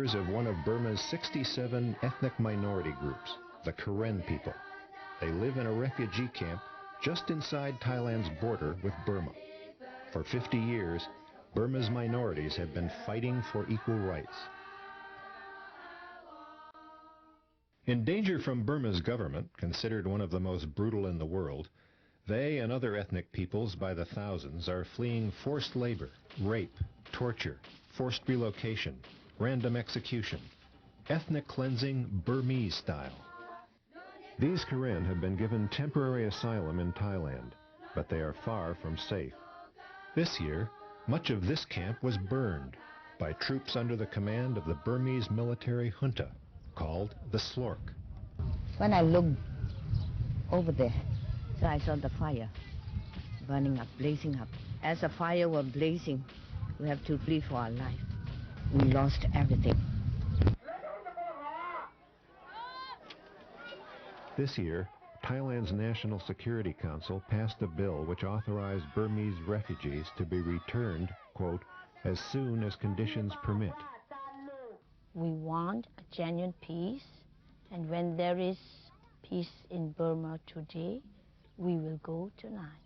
members of one of Burma's 67 ethnic minority groups, the Karen people. They live in a refugee camp just inside Thailand's border with Burma. For 50 years, Burma's minorities have been fighting for equal rights. In danger from Burma's government, considered one of the most brutal in the world, they and other ethnic peoples by the thousands are fleeing forced labor, rape, torture, forced relocation, random execution, ethnic cleansing Burmese style. These Karen have been given temporary asylum in Thailand, but they are far from safe. This year, much of this camp was burned by troops under the command of the Burmese military junta, called the SLORC. When I looked over there, so I saw the fire burning up, blazing up. As the fire was blazing, we have to flee for our life. We lost everything. This year, Thailand's National Security Council passed a bill which authorized Burmese refugees to be returned, quote, as soon as conditions permit. We want a genuine peace, and when there is peace in Burma today, we will go tonight.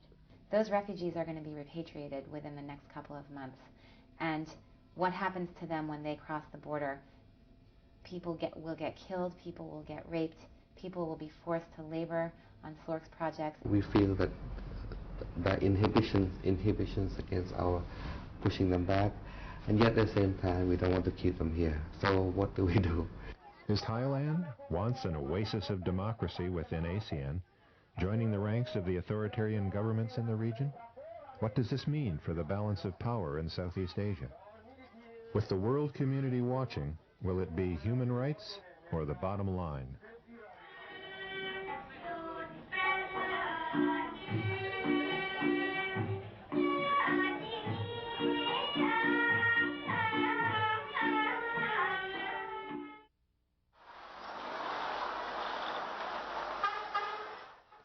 Those refugees are going to be repatriated within the next couple of months. And what happens to them when they cross the border? People will get killed, people will get raped, people will be forced to labor on SLORC's projects. We feel that inhibitions against our pushing them back, and yet at the same time we don't want to keep them here. So what do we do? Is Thailand, once an oasis of democracy within ASEAN, joining the ranks of the authoritarian governments in the region? What does this mean for the balance of power in Southeast Asia? With the world community watching, will it be human rights or the bottom line?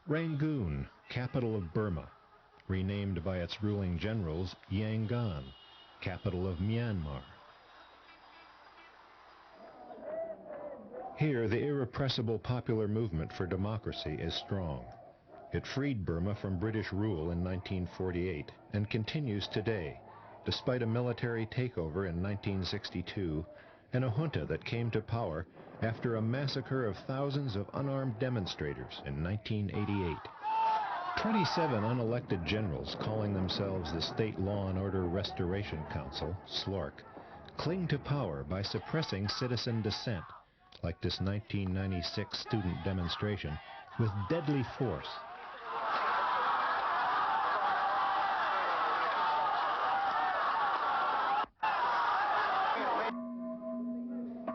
Rangoon, capital of Burma, renamed by its ruling generals Yangon, capital of Myanmar. Here, the irrepressible popular movement for democracy is strong. It freed Burma from British rule in 1948 and continues today, despite a military takeover in 1962 and a junta that came to power after a massacre of thousands of unarmed demonstrators in 1988. 27 unelected generals calling themselves the State Law and Order Restoration Council, SLORC, cling to power by suppressing citizen dissent, like this 1996 student demonstration, with deadly force.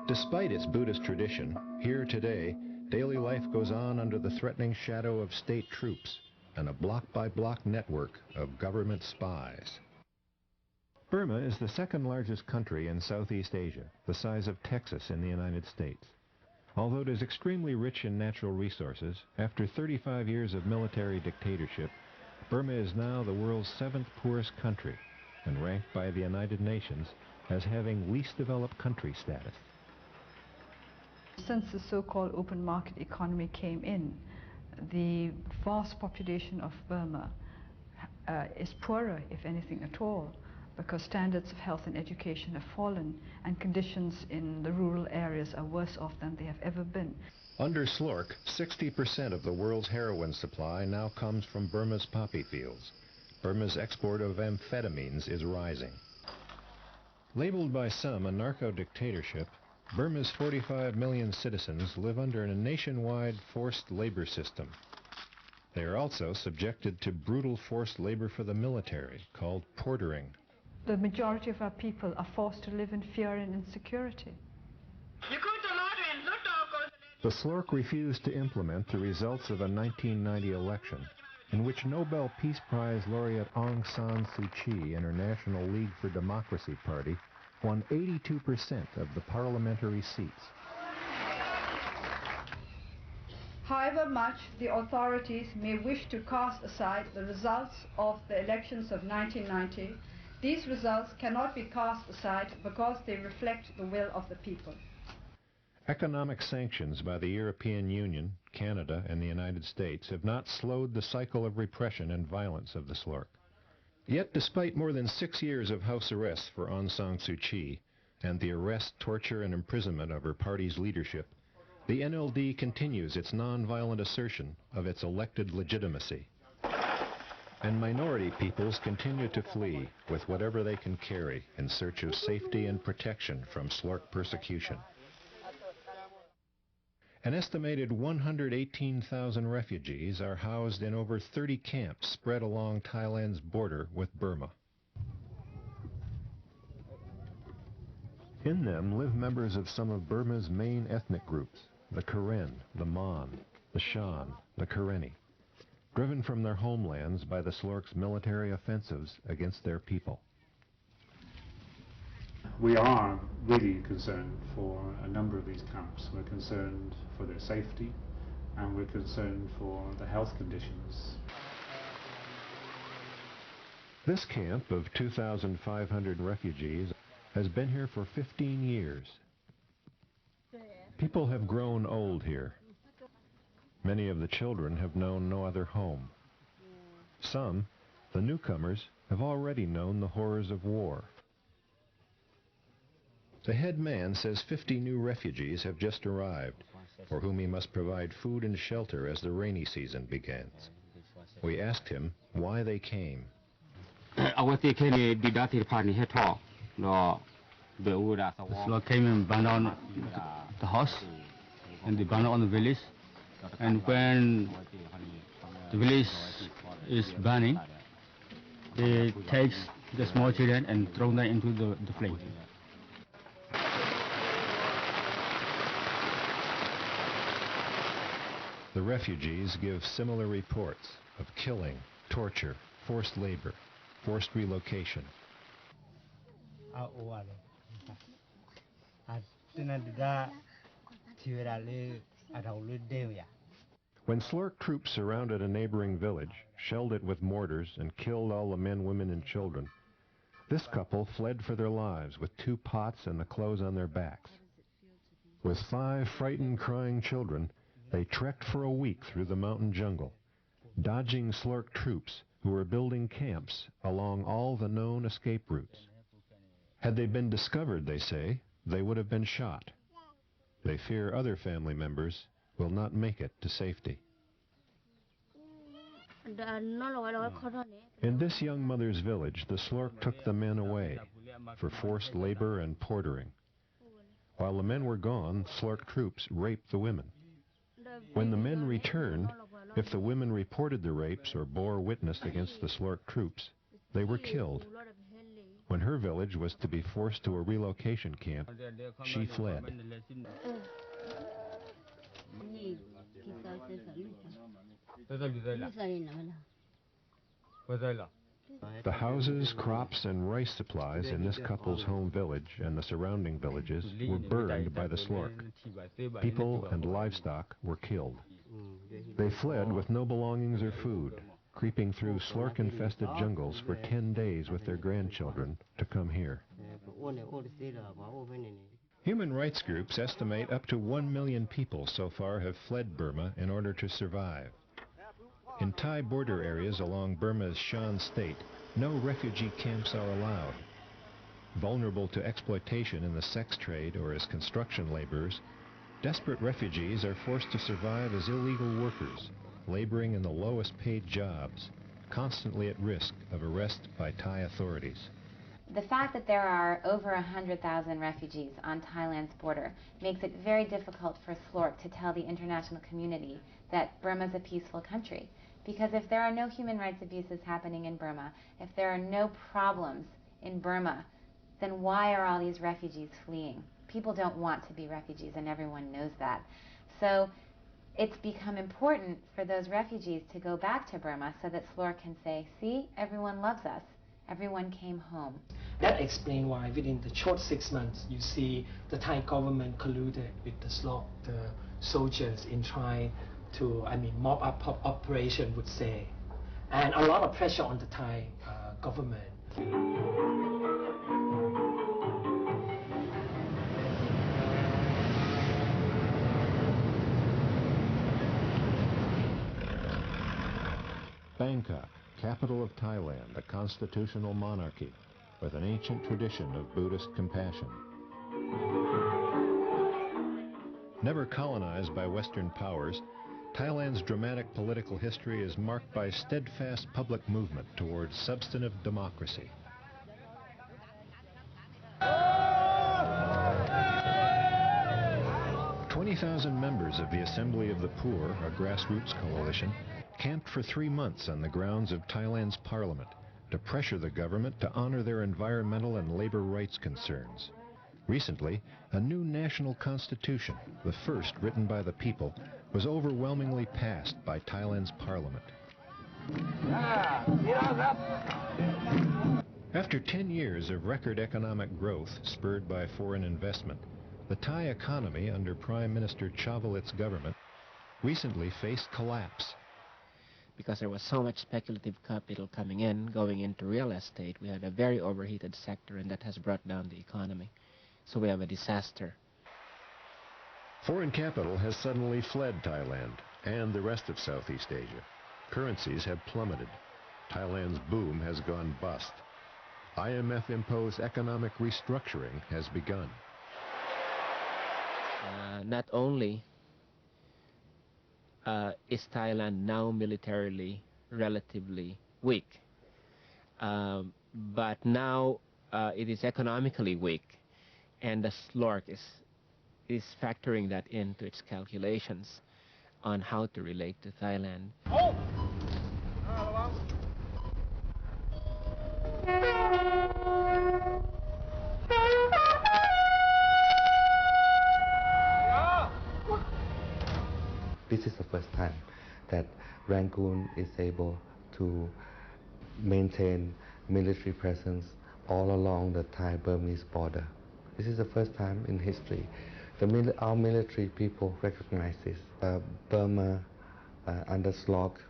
Despite its Buddhist tradition, here today, daily life goes on under the threatening shadow of state troops and a block-by-block network of government spies. Burma is the second largest country in Southeast Asia, the size of Texas in the United States. Although it is extremely rich in natural resources, after 35 years of military dictatorship, Burma is now the world's 7th poorest country and ranked by the United Nations as having least developed country status. Since the so-called open market economy came in, the vast population of Burma is poorer, if anything at all, because standards of health and education have fallen and conditions in the rural areas are worse off than they have ever been. Under SLORC, 60% of the world's heroin supply now comes from Burma's poppy fields. Burma's export of amphetamines is rising. Labeled by some a narco-dictatorship, Burma's 45 million citizens live under a nationwide forced labor system. They are also subjected to brutal forced labor for the military, called portering. The majority of our people are forced to live in fear and insecurity. The SLORC refused to implement the results of a 1990 election, in which Nobel Peace Prize laureate Aung San Suu Kyi and her National League for Democracy party won 82% of the parliamentary seats. However much the authorities may wish to cast aside the results of the elections of 1990, These results cannot be cast aside because they reflect the will of the people. Economic sanctions by the European Union, Canada, and the United States have not slowed the cycle of repression and violence of the SLORC. Yet, despite more than 6 years of house arrest for Aung San Suu Kyi and the arrest, torture, and imprisonment of her party's leadership, the NLD continues its non-violent assertion of its elected legitimacy. And minority peoples continue to flee with whatever they can carry in search of safety and protection from SLORC persecution. An estimated 118,000 refugees are housed in over 30 camps spread along Thailand's border with Burma. In them live members of some of Burma's main ethnic groups, the Karen, the Mon, the Shan, the TYRANNY, driven from their homelands by the SLORC's military offensives against their people. We are really concerned for a number of these camps. We're concerned for their safety, and we're concerned for the health conditions. This camp of 2,500 refugees has been here for 15 years. People have grown old here. Many of the children have known no other home. Some, the newcomers, have already known the horrors of war. The head man says 50 new refugees have just arrived, for whom he must provide food and shelter as the rainy season begins. We asked him why they came. The SLORC came and burned down the house, and they burned down the village. And when the village is burning, they take the small children and throw them into the flame. The refugees give similar reports of killing, torture, forced labor, forced relocation. When SLORC troops surrounded a neighboring village, shelled it with mortars, and killed all the men, women, and children, this couple fled for their lives with 2 pots and the clothes on their backs. With 5 frightened, crying children, they trekked for a week through the mountain jungle, dodging SLORC troops who were building camps along all the known escape routes. Had they been discovered, they say, they would have been shot. They fear other family members will not make it to safety. In this young mother's village, the SLORC took the men away for forced labor and portering. While the men were gone, SLORC troops raped the women. When the men returned, if the women reported the rapes or bore witness against the SLORC troops, they were killed. When her village was to be forced to a relocation camp, she fled. The houses, crops, and rice supplies in this couple's home village and the surrounding villages were burned by the SLORC. People and livestock were killed. They fled with no belongings or food, creeping through SLORC-infested jungles for 10 days with their grandchildren to come here. Human rights groups estimate up to 1 million people so far have fled Burma in order to survive. In Thai border areas along Burma's Shan state, no refugee camps are allowed. Vulnerable to exploitation in the sex trade or as construction laborers, desperate refugees are forced to survive as illegal workers, laboring in the lowest paid jobs, constantly at risk of arrest by Thai authorities. The fact that there are over 100,000 refugees on Thailand's border makes it very difficult for SLORC to tell the international community that Burma is a peaceful country. Because if there are no human rights abuses happening in Burma, if there are no problems in Burma, then why are all these refugees fleeing? People don't want to be refugees, and everyone knows that. So it's become important for those refugees to go back to Burma so that SLORC can say, see, everyone loves us. Everyone came home. That explains why within the short 6 months you see the Thai government colluded with the SLORC, the soldiers in trying to, mop-up operation would say. And a lot of pressure on the Thai government Bangkok, capital of Thailand, a constitutional monarchy with an ancient tradition of Buddhist compassion. Never colonized by Western powers, Thailand's dramatic political history is marked by steadfast public movement towards substantive democracy. "20,000 members of the Assembly of the Poor, a grassroots coalition, camped for 3 months on the grounds of Thailand's parliament to pressure the government to honor their environmental and labor rights concerns. Recently, a new national constitution, the first written by the people, was overwhelmingly passed by Thailand's parliament. After 10 years of record economic growth spurred by foreign investment, the Thai economy under Prime Minister Chavalit's government recently faced collapse. Because there was so much speculative capital coming in, going into real estate, we had a very overheated sector, and that has brought down the economy. So we have a disaster. Foreign capital has suddenly fled Thailand and the rest of Southeast Asia. Currencies have plummeted. Thailand's boom has gone bust. IMF-imposed economic restructuring has begun. Not only is Thailand now militarily relatively weak, but now it is economically weak, and the SLORC is factoring that into its calculations on how to relate to Thailand. This is the first time that Rangoon is able to maintain military presence all along the Thai-Burmese border. This is the first time in history. Our military people recognize this. Burma under SLORC,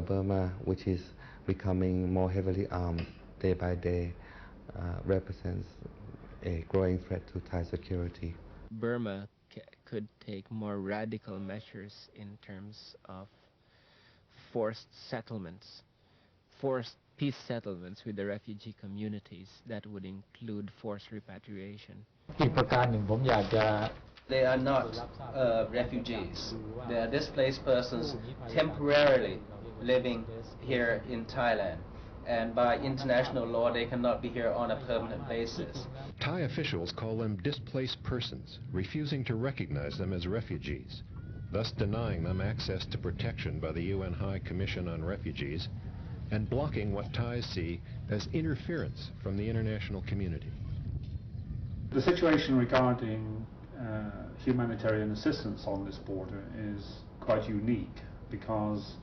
Burma which is becoming more heavily armed day by day, represents a growing threat to Thai security. Burma could take more radical measures in terms of forced settlements, forced peace settlements with the refugee communities that would include forced repatriation. They are not refugees. They are displaced persons temporarily living here in Thailand. And by international law, they cannot be here on a permanent basis. Thai officials call them displaced persons, refusing to recognize them as refugees, thus denying them access to protection by the UN High Commission on Refugees, and blocking what Thais see as interference from the international community. The situation regarding humanitarian assistance on this border is quite unique because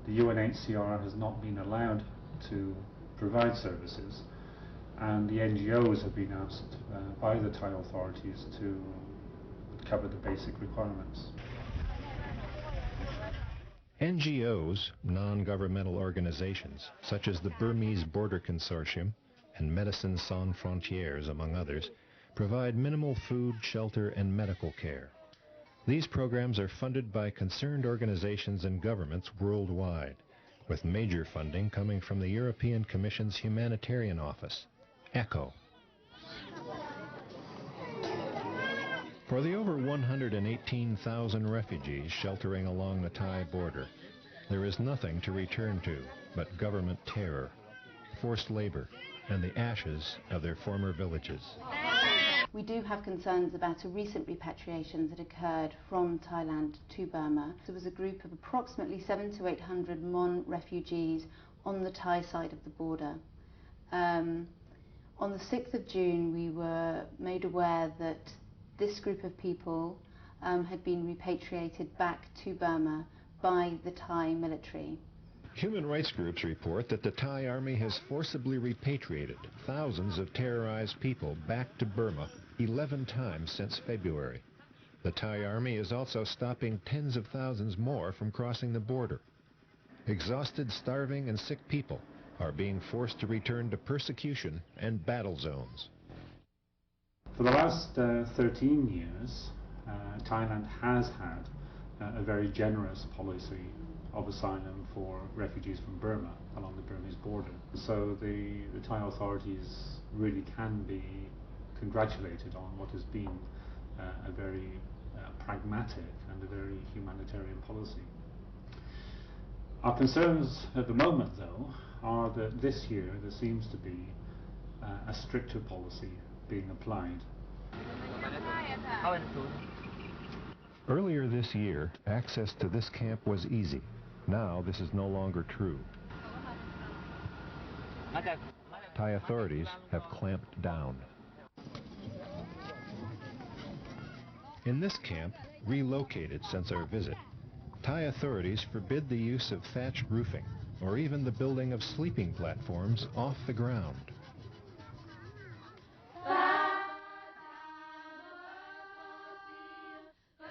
the UNHCR has not been allowed to provide services, and the NGOs have been asked by the Thai authorities to cover the basic requirements. NGOs, non-governmental organizations, such as the Burmese Border Consortium and Médecins Sans Frontières, among others, provide minimal food, shelter, and medical care. These programs are funded by concerned organizations and governments worldwide, with major funding coming from the European Commission's Humanitarian Office, ECHO. For the over 118,000 refugees sheltering along the Thai border, there is nothing to return to but government terror, forced labor, and the ashes of their former villages. We do have concerns about a recent repatriation that occurred from Thailand to Burma. There was a group of approximately 700 to 800 Mon refugees on the Thai side of the border. On the 6th of June, we were made aware that this group of people had been repatriated back to Burma by the Thai military. Human rights groups report that the Thai army has forcibly repatriated thousands of terrorized people back to Burma 11 times since February. The Thai army is also stopping tens of thousands more from crossing the border. Exhausted, starving, and sick people are being forced to return to persecution and battle zones. For the last 13 years, Thailand has had a very generous policy of asylum for refugees from Burma along the Burmese border. So the Thai authorities really can be congratulated on what has been a very pragmatic and a very humanitarian policy. Our concerns at the moment, though, are that this year there seems to be a stricter policy being applied. Earlier this year, access to this camp was easy. Now this is no longer true. Thai authorities have clamped down. In this camp, relocated since our visit, Thai authorities forbid the use of thatched roofing or even the building of sleeping platforms off the ground.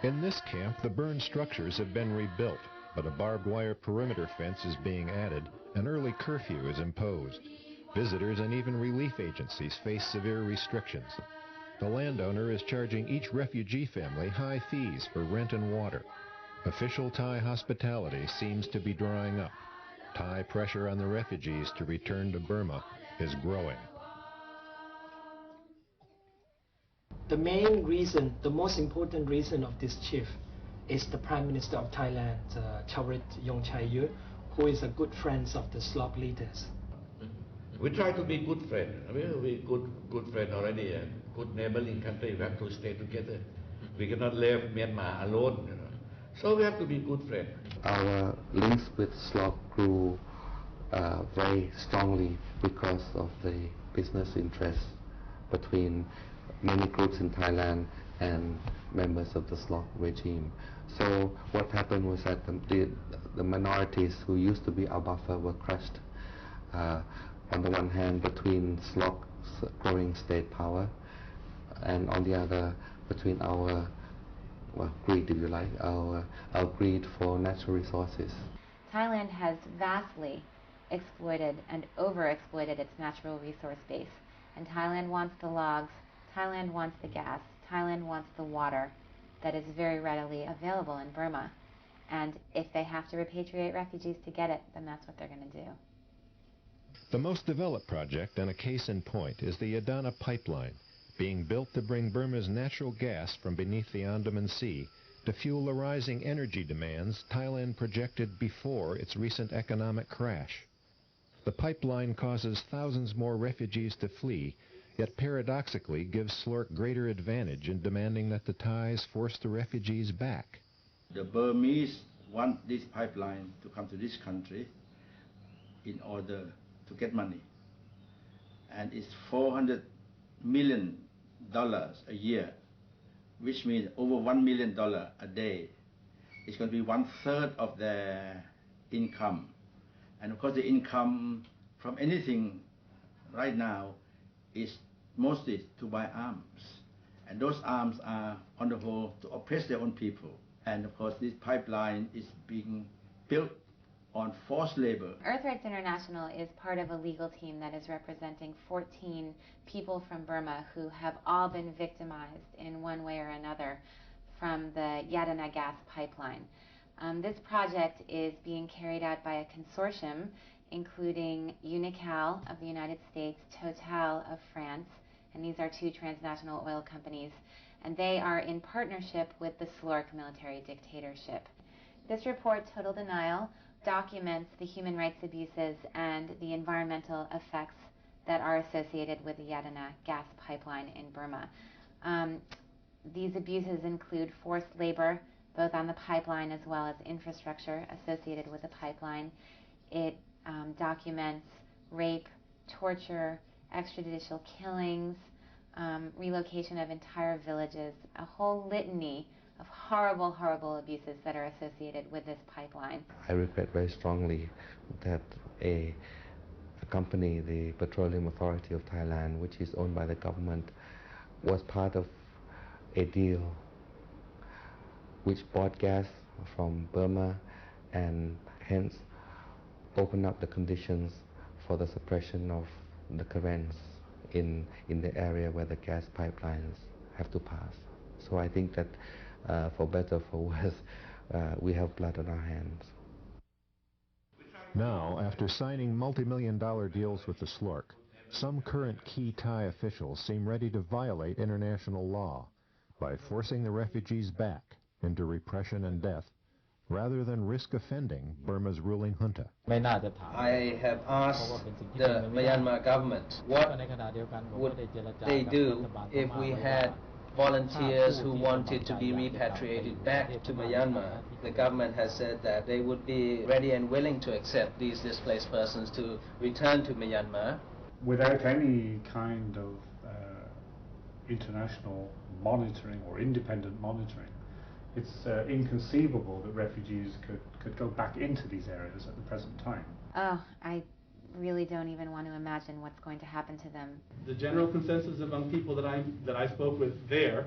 In this camp, the burned structures have been rebuilt, but a barbed wire perimeter fence is being added. An early curfew is imposed. Visitors and even relief agencies face severe restrictions. The landowner is charging each refugee family high fees for rent and water. Official Thai hospitality seems to be drying up. Thai pressure on the refugees to return to Burma is growing. The main reason, the most important reason of this shift is the Prime Minister of Thailand, Chawrit Yongchayut, who is a good friend of the SLOC leaders. We try to be good friends. We good friend already, a good neighboring country. We have to stay together. We cannot leave Myanmar alone, So we have to be good friends. Our links with SLOC grew very strongly because of the business interests between many groups in Thailand and members of the SLOC regime. So what happened was that the minorities who used to be our buffer were crushed. On the one hand, between SLOC's growing state power, and on the other, between our greed, if you like, our greed for natural resources. Thailand has vastly exploited and overexploited its natural resource base, and Thailand wants the logs, Thailand wants the gas, Thailand wants the water that is very readily available in Burma. And if they have to repatriate refugees to get it, then that's what they're going to do. The most developed project, and a case in point, is the Adana pipeline, being built to bring Burma's natural gas from beneath the Andaman Sea to fuel the rising energy demands Thailand projected before its recent economic crash. The pipeline causes thousands more refugees to flee, yet paradoxically gives SLORC greater advantage in demanding that the Thais force the refugees back. The Burmese want this pipeline to come to this country in order to get money. And it's $400 million a year, which means over $1 million a day. It's going to be 1/3 of their income. And of course the income from anything right now is mostly to buy arms. And those arms are on the whole to oppress their own people. And of course this pipeline is being built on forced labor. Earth Rights International is part of a legal team that is representing 14 people from Burma who have all been victimized in one way or another from the Yadana gas pipeline. This project is being carried out by a consortium including Unocal of the United States, Total of France, and these are two transnational oil companies, and they are in partnership with the SLORC military dictatorship. This report, Total Denial, documents the human rights abuses and the environmental effects that are associated with the Yadana gas pipeline in Burma. These abuses include forced labor, both on the pipeline as well as infrastructure associated with the pipeline. It documents rape, torture, extrajudicial killings, relocation of entire villages, a whole litany of horrible, horrible abuses that are associated with this pipeline. I regret very strongly that a company, the Petroleum Authority of Thailand, which is owned by the government, was part of a deal which bought gas from Burma and hence opened up the conditions for the suppression of the currents in the area where the gas pipelines have to pass. So I think that for better or for worse, we have blood on our hands. Now, after signing multi-million-dollar deals with the SLORC, some current key Thai officials seem ready to violate international law by forcing the refugees back into repression and death rather than risk offending Burma's ruling junta. I have asked the Myanmar government what would they do if we had volunteers who wanted to be repatriated back to Myanmar. The government has said that they would be ready and willing to accept these displaced persons to return to Myanmar. Without any kind of international monitoring or independent monitoring, it's inconceivable that refugees could go back into these areas at the present time. Oh, I really don't even want to imagine what's going to happen to them. The general consensus among people that I spoke with there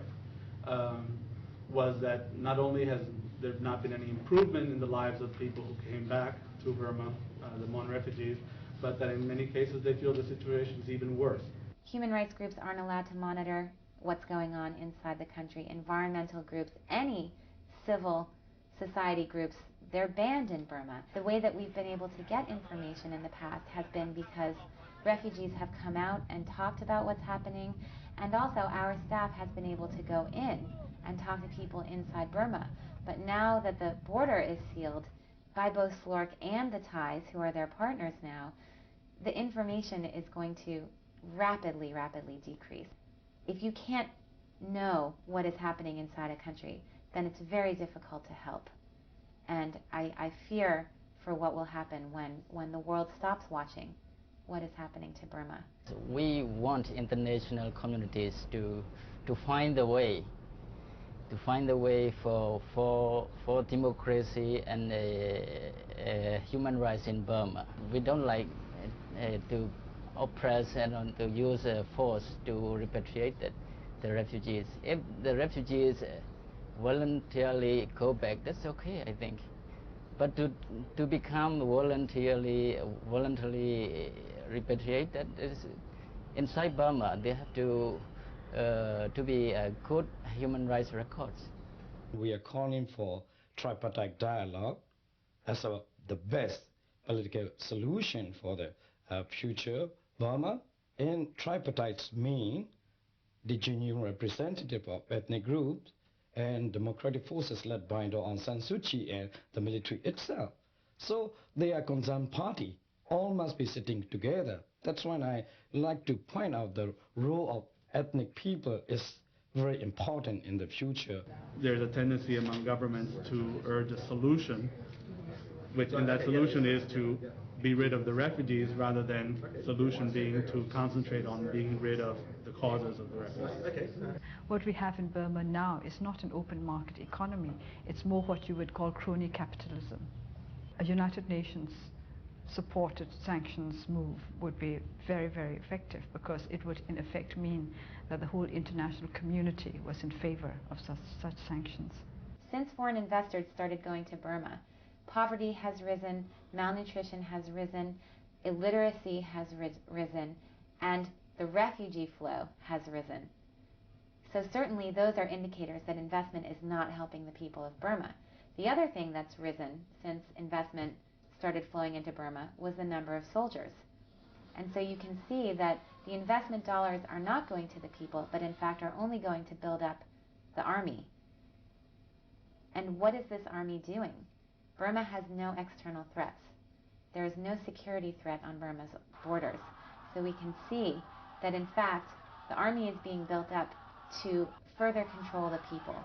was that not only has there not been any improvement in the lives of people who came back to Burma, the Mon refugees, but that in many cases they feel the situation is even worse. Human rights groups aren't allowed to monitor what's going on inside the country. Environmental groups, any civil society groups, they're banned in Burma. The way that we've been able to get information in the past has been because refugees have come out and talked about what's happening, and also our staff has been able to go in and talk to people inside Burma. But now that the border is sealed by both SLORC and the Thais, who are their partners now, the information is going to rapidly decrease. If you can't know what is happening inside a country, then it's very difficult to help. And I fear for what will happen when the world stops watching what is happening to Burma. We want international communities to find a way, for democracy and human rights in Burma. We don't like to oppress and to use force to repatriate the refugees. If the refugees voluntarily go back, that's okay, I think. But to become voluntarily repatriate, that is inside Burma. They have to be good human rights records. We are calling for tripartite dialogue as the best political solution for the future Burma. And tripartites mean the genuine representative of ethnic groups and democratic forces led by Aung San Suu Kyi and the military itself. So they are concerned party. All must be sitting together. That's when I like to point out the role of ethnic people is very important in the future. There's a tendency among governments to urge a solution, which in that solution is to be rid of the refugees rather than solution being to concentrate on being rid of the causes of the refugees. What we have in Burma now is not an open market economy. It's more what you would call crony capitalism. A United Nations supported sanctions move would be very effective, because it would in effect mean that the whole international community was in favor of such sanctions. Since foreign investors started going to Burma, poverty has risen, malnutrition has risen, illiteracy has risen, and the refugee flow has risen. So certainly those are indicators that investment is not helping the people of Burma. The other thing that's risen since investment started flowing into Burma was the number of soldiers. And so you can see that the investment dollars are not going to the people, but in fact are only going to build up the army. And what is this army doing? Burma has no external threats. There is no security threat on Burma's borders. So we can see that in fact the army is being built up to further control the people.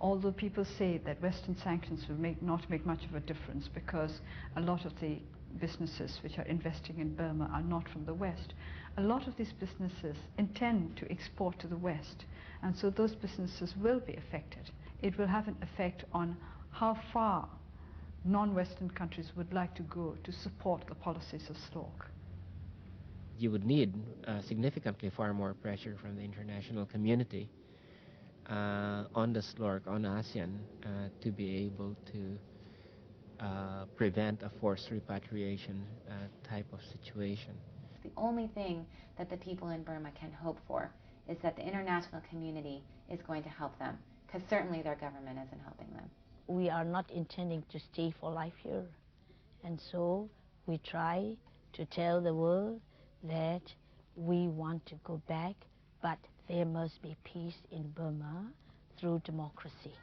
Although people say that Western sanctions will not make much of a difference, because a lot of the businesses which are investing in Burma are not from the West. A lot of these businesses intend to export to the West, and so those businesses will be affected. It will have an effect on how far non-Western countries would like to go to support the policies of SLORC. You would need significantly far more pressure from the international community on the SLORC, on ASEAN, to be able to prevent a forced repatriation type of situation. The only thing that the people in Burma can hope for is that the international community is going to help them, because certainly their government isn't helping them. We are not intending to stay for life here, and so we try to tell the world that we want to go back, but there must be peace in Burma through democracy.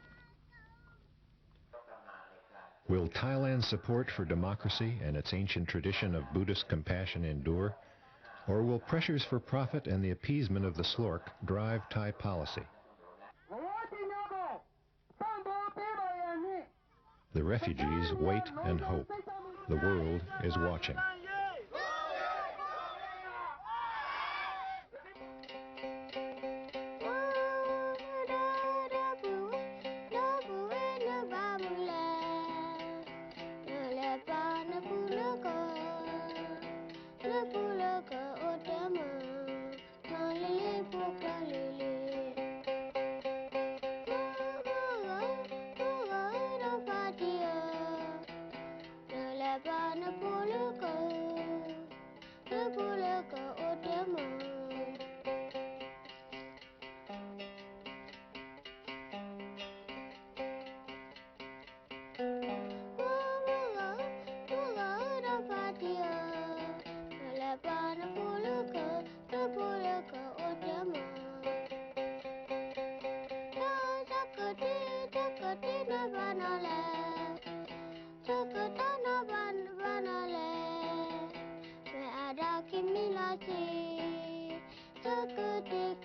Will Thailand's support for democracy and its ancient tradition of Buddhist compassion endure? Or will pressures for profit and the appeasement of the Slork drive Thai policy? The refugees wait and hope. The world is watching.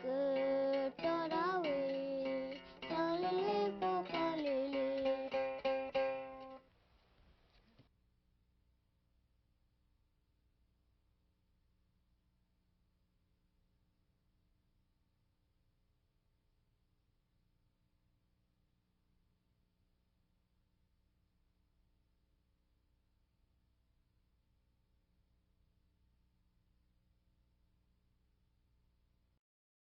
Good.